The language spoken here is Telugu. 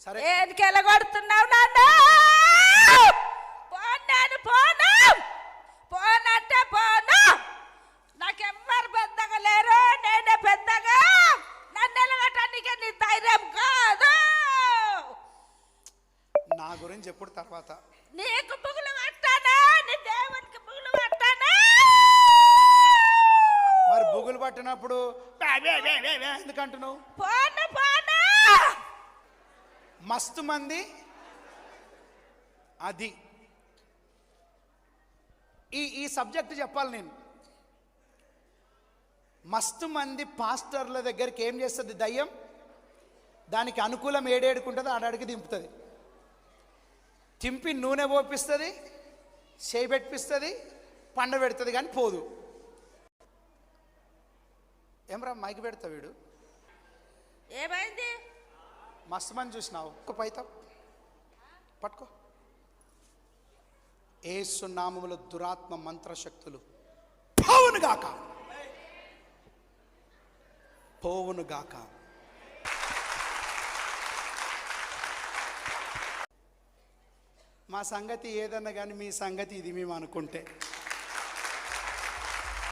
సరే ఎందుకు ఎలగొడుతున్నావు నాన్న? పోను పోను పోనంటే పోను. నాకెవ్వరు పెద్దగా లేరు, నేనే పెద్దగా. నన్ను ఎలగటానికి నీ ధైర్యం కాదు. నా గురించి ఎప్పుడు తర్వాత నీకు పుగులు పట్టానా? నీ దేవునికి పుగులు పట్టానా? మరి బుగులు పట్టినప్పుడు ఎందుకంటున్నావు? పోను పోను. మస్తు మంది అది ఈ సబ్జెక్ట్ చెప్పాలి నేను. మస్తు మంది పాస్టర్ల దగ్గరికి ఏం చేస్తుంది దయ్యం? దానికి అనుకూలం ఏడేడుకుంటుంది, ఆడాడికి దింపుతుంది. తింపి నూనె పోపిస్తుంది, చేయి పెట్టిస్తుంది, పండ పెడుతుంది, కానీ పోదు. ఏమరా మైకి పెడతా వీడు? ఏమైంది? మస్తు మంది చూసినావు. పైతా పట్టుకో. యేసు నామములో దురాత్మ మంత్రశక్తులు పోవునుగాక, పోవునుగాక. మా సంగతి ఏదన్నా కానీ మీ సంగతి ఇది మేము అనుకుంటే